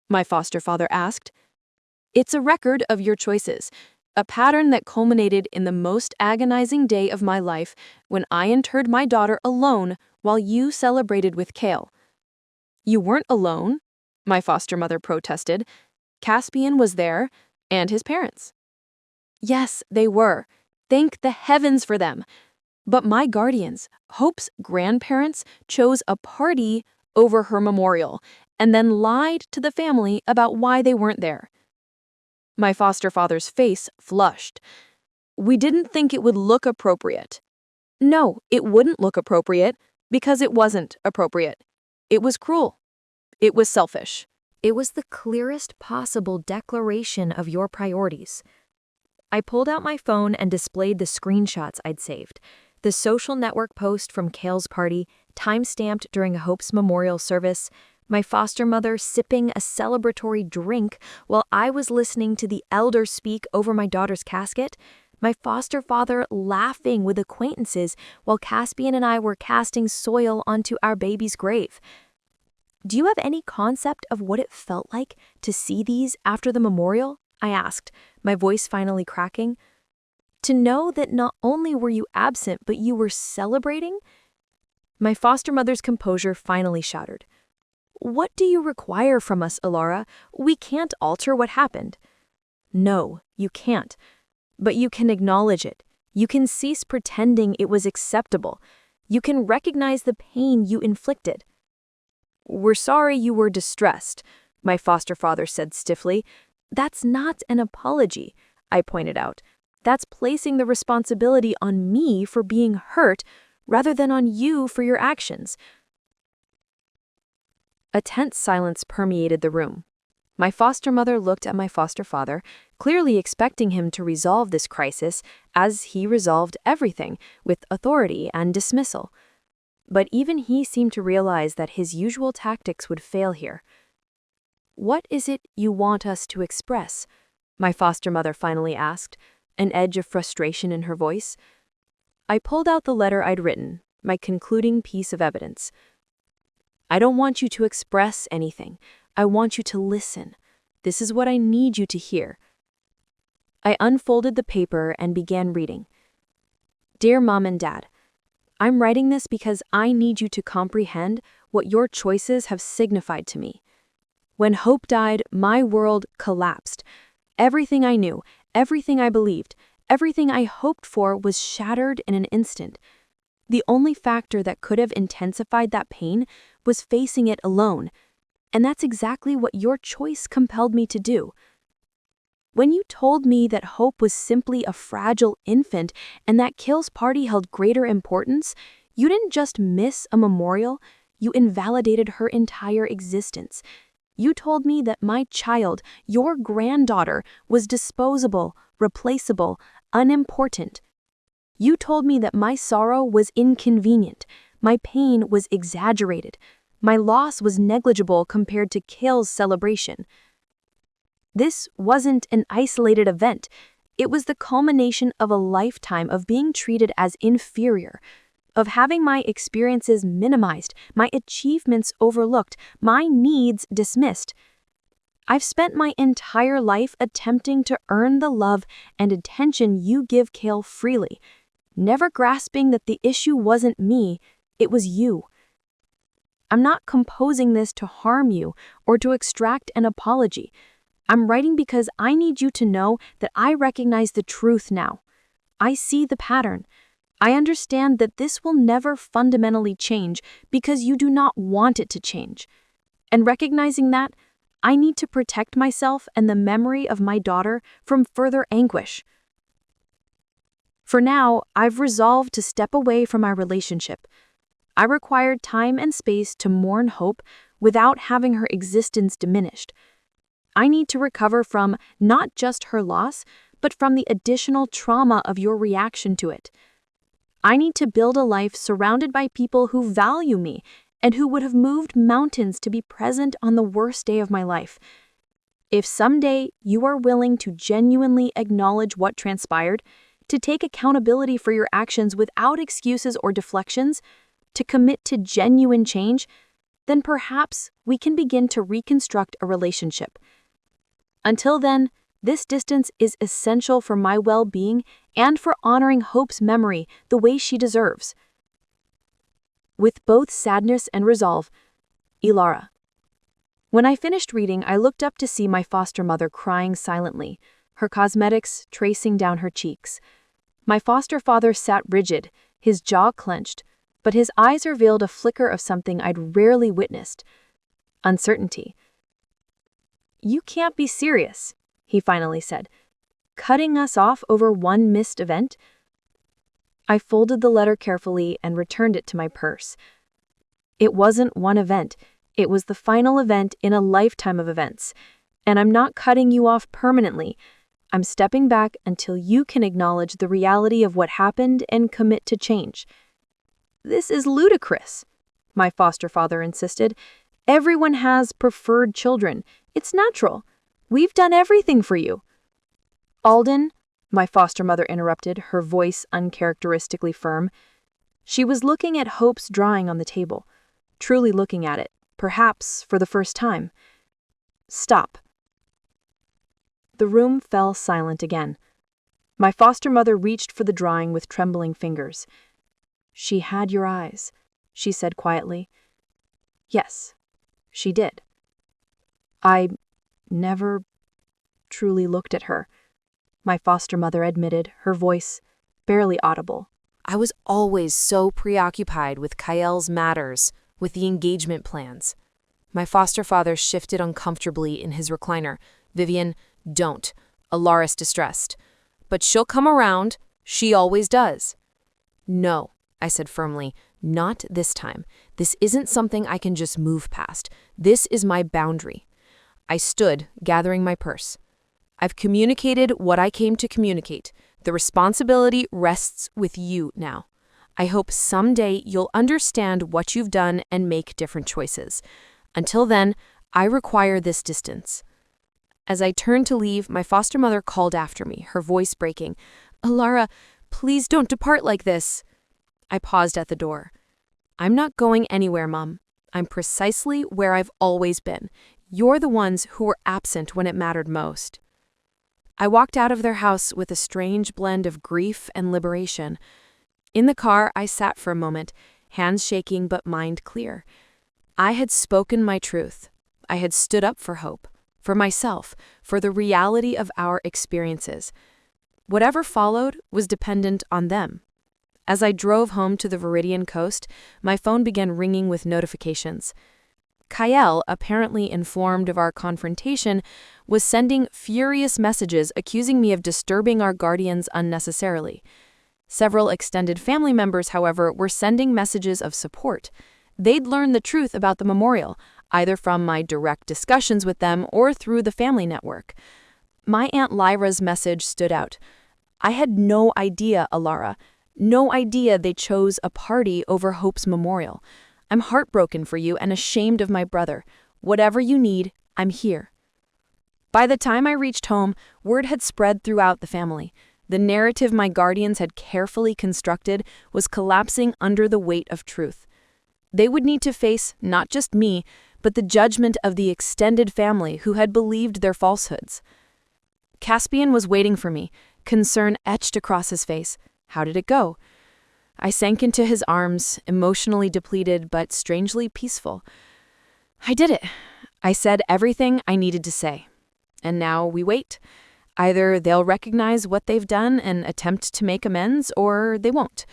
S1: my foster father asked. "It's a record of your choices, a pattern that culminated in the most agonizing day of my life when I interred my daughter alone while you celebrated with Kael." "You weren't alone," my foster mother protested. "Caspian was there, and his parents." "Yes, they were. Thank the heavens for them.
S2: But my guardians, Hope's grandparents, chose a party over her memorial and then lied to the family about why they weren't there. My foster father's face flushed. We didn't think it would look appropriate. No, it wouldn't look appropriate because it wasn't appropriate. It was cruel. It was selfish.
S1: It was the clearest possible declaration of your priorities. I pulled out my phone and displayed the screenshots I'd saved. The social network post from Kael's party, time-stamped during Hope's memorial service, my foster mother sipping a celebratory drink while I was listening to the elder speak over my daughter's casket, my foster father laughing with acquaintances while Caspian and I were casting soil onto our baby's grave. Do you have any concept of what it felt like to see these after the memorial? I asked, my voice finally cracking. To know that not only were you absent, but you were celebrating? My foster mother's composure finally shattered. What do you require from us, Alara? We can't alter what happened. No, you can't. But you can acknowledge it. You can cease pretending it was acceptable. You can recognize the pain you inflicted. We're sorry you were distressed, my foster father said stiffly. That's not an apology, I pointed out. That's placing the responsibility on me for being hurt rather than on you for your actions. A tense silence permeated the room. My foster mother looked at my foster father, clearly expecting him to resolve this crisis as he resolved everything, with authority and dismissal. But even he seemed to realize that his usual tactics would fail here. What is it you want us to express? My foster mother finally asked, an edge of frustration in her voice. I pulled out the letter I'd written, my concluding piece of evidence. I don't want you to express anything. I want you to listen. This is what I need you to hear. I unfolded the paper and began reading. Dear Mom and Dad, I'm writing this because I need you to comprehend what your choices have signified to me. When Hope died, my world collapsed. Everything I knew, everything I believed, everything I hoped for was shattered in an instant. The only factor that could have intensified that pain was facing it alone, and that's exactly what your choice compelled me to do. When you told me that Hope was simply a fragile infant and that Kael's party held greater importance, you didn't just miss a memorial, you invalidated her entire existence. You told me that my child, your granddaughter, was disposable, replaceable, unimportant. You told me that my sorrow was inconvenient, my pain was exaggerated, my loss was negligible compared to Kael's celebration. This wasn't an isolated event. It was the culmination of a lifetime of being treated as inferior, of having my experiences minimized, my achievements overlooked, my needs dismissed. I've spent my entire life attempting to earn the love and attention you give Kael freely, never grasping that the issue wasn't me, it was you. I'm not composing this to harm you or to extract an apology. I'm writing because I need you to know that I recognize the truth now. I see the pattern. I understand that this will never fundamentally change because you do not want it to change. And recognizing that, I need to protect myself and the memory of my daughter from further anguish. For now, I've resolved to step away from our relationship. I required time and space to mourn Hope without having her existence diminished. I need to recover from not just her loss, but from the additional trauma of your reaction to it. I need to build a life surrounded by people who value me and who would have moved mountains to be present on the worst day of my life. If someday you are willing to genuinely acknowledge what transpired, to take accountability for your actions without excuses or deflections, to commit to genuine change, then perhaps we can begin to reconstruct a relationship. Until then, this distance is essential for my well-being and for honoring Hope's memory the way she deserves. With both sadness and resolve, Alara. When I finished reading, I looked up to see my foster mother crying silently, her cosmetics tracing down her cheeks. My foster father sat rigid,
S2: his jaw clenched, but his eyes revealed a flicker of something I'd rarely witnessed: uncertainty. "You can't be serious," he finally said. "Cutting us off over one missed event?" I folded the letter carefully and returned it to my purse. It wasn't one event. It was the final event in a lifetime of events. And I'm not cutting you off permanently. I'm stepping back until you can acknowledge the reality of what happened and commit to change. "This is ludicrous," my foster father insisted. "Everyone has preferred children. It's natural. We've done everything for you." "Alden," my foster mother interrupted, her voice uncharacteristically firm. She was looking at Hope's drawing on the table, truly looking at it, perhaps for the first time. "Stop." The room fell silent again. My foster mother reached for the drawing with trembling fingers. "She had your eyes," she said quietly. "Yes, she did." "I never truly looked at her," my foster mother admitted, her voice barely audible.
S1: I was always so preoccupied with Kael's matters, with the engagement plans. My foster father shifted uncomfortably in his recliner. "Vivienne, don't. Alara's distressed. But she'll come around. She always does." "No," I said firmly. "Not this time. This isn't something I can just move past. This is my boundary." I stood, gathering my purse. "I've communicated what I came to communicate. The responsibility rests with you now. I hope someday you'll understand what you've done and make different choices. Until then, I require this distance." As I turned to leave, my foster mother called after me, her voice breaking. "Alara, please don't depart like this." I paused at the door. "I'm not going anywhere, Mom. I'm precisely where I've always been. You're the ones who were absent when it mattered most." I walked out of their house with a strange blend of grief and liberation. In the car, I sat for a moment, hands shaking but mind clear. I had spoken my truth. I had stood up for Hope, for myself, for the reality of our experiences. Whatever followed was dependent on them. As I drove home to the Viridian coast, my phone began ringing with notifications. Kael, apparently informed of our confrontation, was sending furious messages accusing me of disturbing our guardians unnecessarily. Several extended family members, however, were sending messages of support. They'd learned the truth about the memorial, either from my direct discussions with them or through the family network. My Aunt Lyra's message stood out. "I had no idea, Alara. No idea they chose a party over Hope's memorial. I'm heartbroken for you and ashamed of my brother. Whatever you need, I'm here." By the time I reached home, word had spread throughout the family. The narrative my guardians had carefully constructed was collapsing under the weight of truth. They would need to face not just me, but the judgment of the extended family who had believed their falsehoods. Caspian was waiting for me, concern etched across his face. How did it go? I sank into his arms, emotionally depleted but strangely peaceful. "I did it. I said everything I needed to say. And now we wait. Either they'll recognize what they've done and attempt to make amends, or they won't.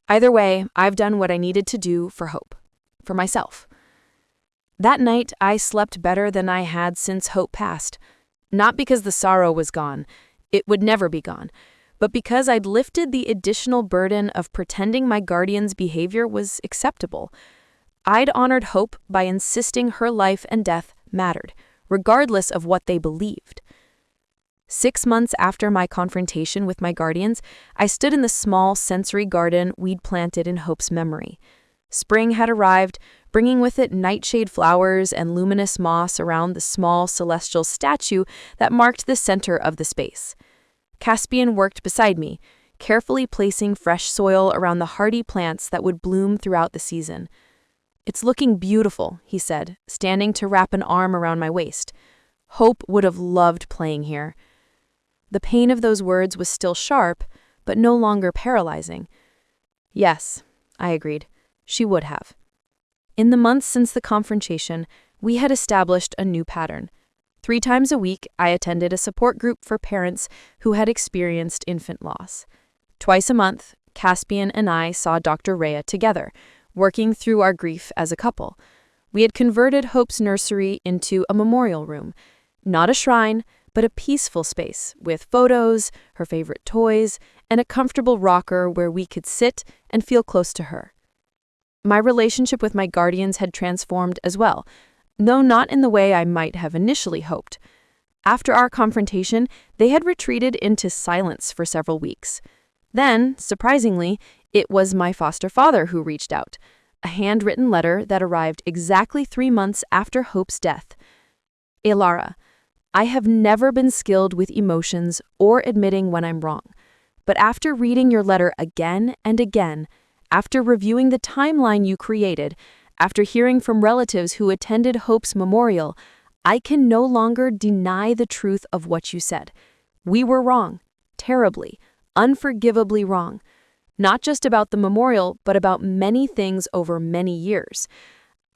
S1: Either way, I've done what I needed to do for Hope, for myself." That night, I slept better than I had since Hope passed. Not because the sorrow was gone. It would never be gone. But because I'd lifted the additional burden of pretending my guardian's behavior was acceptable. I'd honored Hope by insisting her life and death mattered, regardless of what they believed. 6 months after my confrontation with my guardians, I stood in the small sensory garden we'd planted in Hope's memory. Spring had arrived, bringing with it nightshade flowers and luminous moss around the small celestial statue that marked the center of the space. Caspian worked beside me, carefully placing fresh soil around the hardy plants that would bloom throughout the season. "It's looking beautiful," he said, standing to wrap an arm around my waist. "Hope would have loved playing here." The pain of those words was still sharp, but no longer paralyzing. "Yes," I agreed, "she would have." In the months since the confrontation, we had established a new pattern. 3 times a week, I attended a support group for parents who had experienced infant loss. Twice a month,
S2: Caspian and I saw Dr. Rhea together, working through our grief as a couple. We had converted Hope's nursery into a memorial room, not a shrine, but a peaceful space with photos, her favorite toys, and a comfortable rocker where we could sit and feel close to her. My relationship with my guardians had transformed as well, though not in the way I might have initially hoped. After our confrontation, they had retreated into silence for several weeks. Then, surprisingly, it was my foster father who reached out, a handwritten letter that arrived exactly 3 months after Hope's death. Elara, I have never been skilled with emotions or admitting when I'm wrong, but after reading your letter again and again, after reviewing the timeline you created, after hearing from relatives who attended Hope's memorial, I can no longer deny the truth of what you said. We were wrong, terribly, unforgivably wrong, not just about the memorial, but about many things over many years.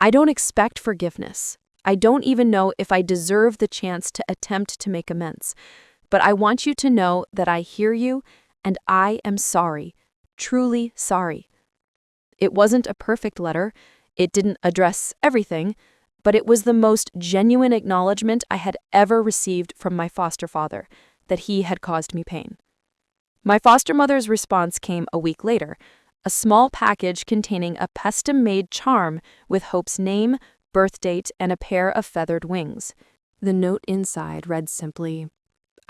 S2: I don't expect forgiveness. I don't even know if I deserve the chance to attempt to make amends. But I want you to know that I hear you and I am sorry, truly sorry. It wasn't a perfect letter. It didn't address everything, but it was the most genuine acknowledgement I had ever received from my foster father, that he had caused me pain. My foster mother's response came a week later, a small package containing a custom-made charm with Hope's name, birth date, and a pair of feathered wings. The note inside read simply,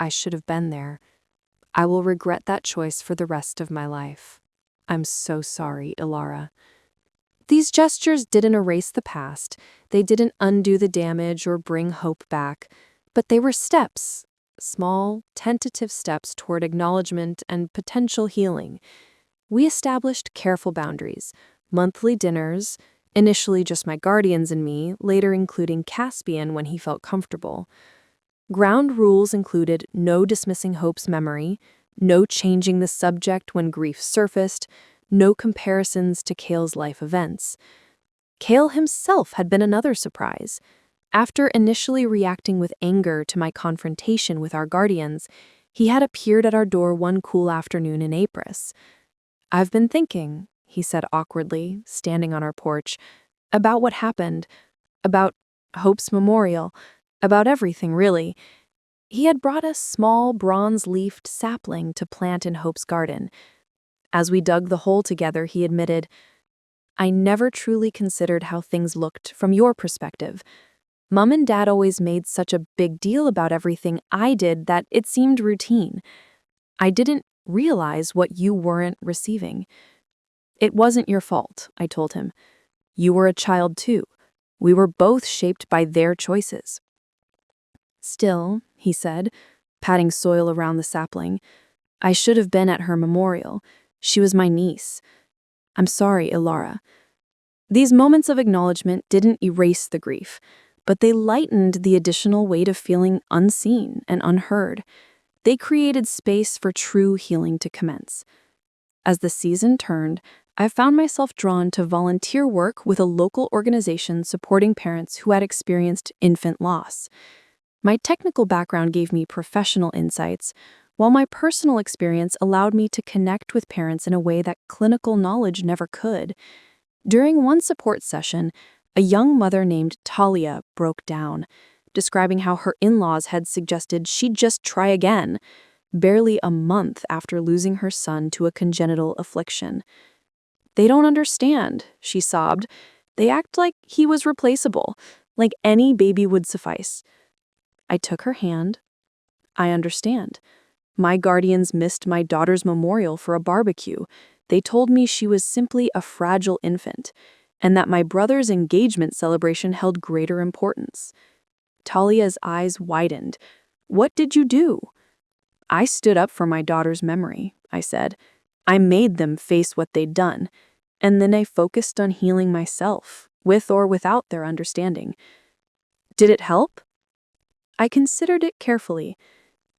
S2: I should have been there. I will regret that choice for the rest of my life. I'm so sorry, Elara. These gestures didn't erase the past, they didn't undo the damage or bring Hope back, but they were steps, small, tentative steps toward acknowledgement and potential healing. We established careful boundaries, monthly dinners, initially just my guardians and me, later including Caspian when he felt comfortable. Ground rules included no dismissing Hope's memory, no changing the subject when grief surfaced, no comparisons to Kael's life events. Kael himself had been another surprise. After initially reacting with anger to my confrontation with our guardians, he had appeared at our door one cool afternoon in April. I've been thinking, he said awkwardly, standing on our porch, about what happened, about Hope's memorial, about everything, really. He had brought a small bronze-leafed sapling to plant in Hope's garden. As we dug the hole together, he admitted, I never truly considered how things looked from your perspective. Mom and Dad always made such a big deal about everything I did that it seemed routine. I didn't realize what you weren't receiving. It wasn't your fault, I told him. You were a child too. We were both shaped by their choices. Still, he said, patting soil around the sapling, I should have been at her memorial. She was my niece. I'm sorry, Elara. These moments of acknowledgement didn't erase the grief, but they lightened the additional weight of feeling unseen and unheard. They created space for true healing to commence. As the season turned, I found myself drawn to volunteer work with a local organization supporting parents who had experienced infant loss. My technical background gave me professional insights, while my personal experience allowed me to connect with parents in a way that clinical knowledge never could. During one support session, a young mother named Talia broke down, describing how her in-laws had suggested she'd just try again, barely a month after losing her son to a congenital affliction. They don't understand, she sobbed. They act like he was replaceable, like any baby would suffice. I took her hand. I understand. My guardians missed my daughter's memorial for a barbecue. They told me she was simply a fragile infant, and that my brother's engagement celebration held greater importance. Talia's eyes widened. What did you do? I stood up for my daughter's memory, I said. I made them face what they'd done, and then I focused on healing myself, with or without their understanding. Did it help? I considered it carefully.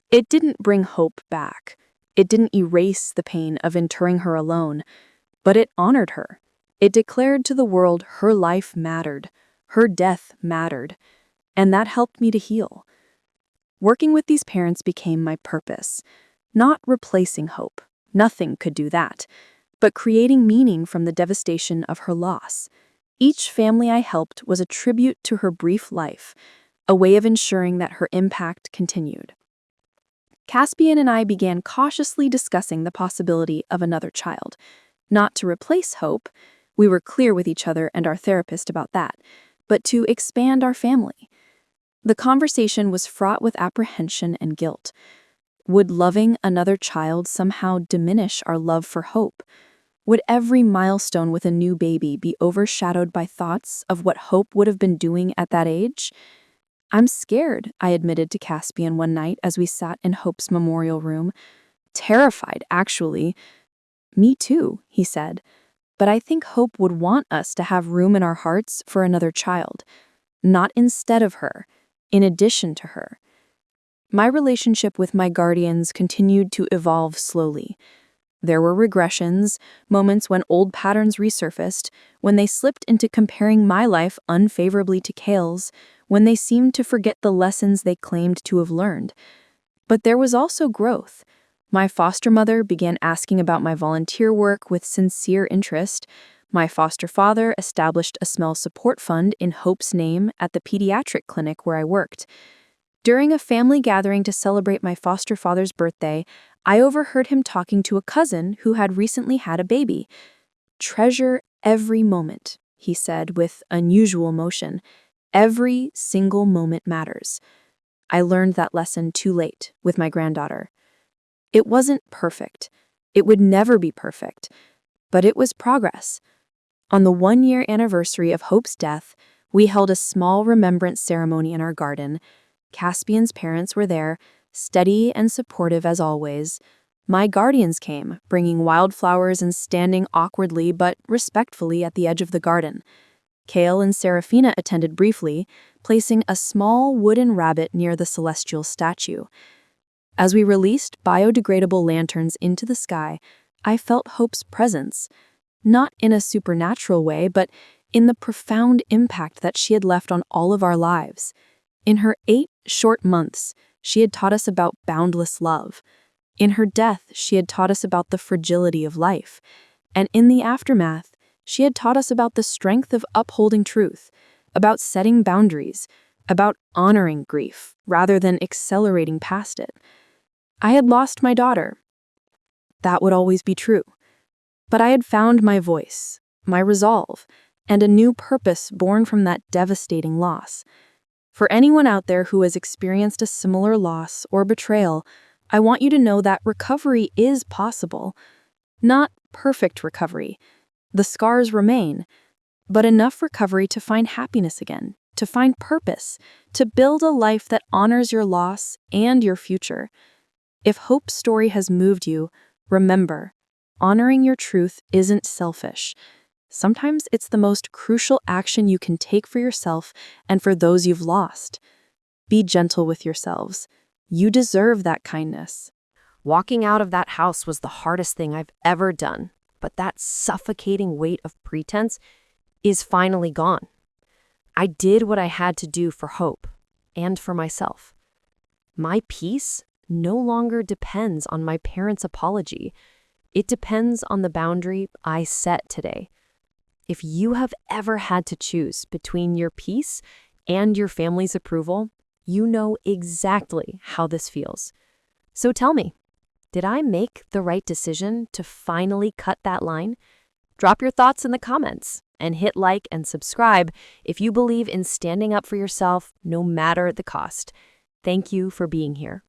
S2: It didn't bring Hope back. It didn't erase the pain of interring her alone, but it honored her. It declared to the world her life mattered, her death mattered, and that helped me to heal. Working with these parents became my purpose, not replacing Hope. Nothing could do that, but creating meaning from the devastation of her loss. Each family I helped was a tribute to her brief life, a way of ensuring that her impact continued. Caspian and I began cautiously discussing the possibility of another child. Not to replace Hope, we were clear with each other and our therapist about that, but to expand our family. The conversation was fraught with apprehension and guilt. Would loving another child somehow diminish our love for Hope? Would every milestone with a new baby be overshadowed by thoughts of what Hope would have been doing at that age? "I'm scared," I admitted to Caspian one night as we sat in Hope's memorial room. "Terrified, actually." "Me too," he said. "But I think Hope would want us to have room in our hearts for another child. Not instead of her, in addition to her." My relationship with my guardians continued to evolve slowly. There were regressions, moments when old patterns resurfaced, when they slipped into comparing my life unfavorably to Kael's, when they seemed to forget the lessons they claimed to have learned. But there was also growth. My foster mother began asking about my volunteer work with sincere interest. My foster father established a small support fund in Hope's name at the pediatric clinic where I worked. During a family gathering to celebrate my foster father's birthday, I overheard him talking to a cousin who had recently had a baby. "Treasure every moment," he said with unusual emotion. "Every single moment matters." I learned that lesson too late with my granddaughter. It wasn't perfect. It would never be perfect. But it was progress. On the 1-year anniversary of Hope's death, we held a small remembrance ceremony in our garden. Caspian's parents were there, steady and supportive as always. My guardians came, bringing wildflowers and standing awkwardly but respectfully at the edge of the garden. Kael and Serafina attended briefly, placing a small wooden rabbit near the celestial statue. As we released biodegradable lanterns into the sky, I felt Hope's presence, not in a supernatural way, but in the profound impact that she had left on all of our lives. In her 8 short months, she had taught us about boundless love. In her death, she had taught us about the fragility of life. And in the aftermath, she had taught us about the strength of upholding truth, about setting boundaries, about honoring grief rather than accelerating past it. I had lost my daughter. That would always be true. But I had found my voice, my resolve, and a new purpose born from that devastating loss. For anyone out there who has experienced a similar loss or betrayal, I want you to know that recovery is possible. Not perfect recovery. The scars remain, but enough recovery to find happiness again, to find purpose, to build a life that honors your loss and your future. If Hope's story has moved you, remember, honoring your truth isn't selfish. Sometimes it's the most crucial action you can take for yourself and for those you've lost. Be gentle with yourselves. You deserve that kindness.
S1: Walking out of that house was the hardest thing I've ever done, but that suffocating weight of pretense is finally gone. I did what I had to do for Hope and for myself. My peace no longer depends on my parents' apology. It depends on the boundary I set today. If you have ever had to choose between your peace and your family's approval, you know exactly how this feels. So tell me, did I make the right decision to finally cut that line? Drop your thoughts in the comments and hit like and subscribe if you believe in standing up for yourself no matter the cost. Thank you for being here.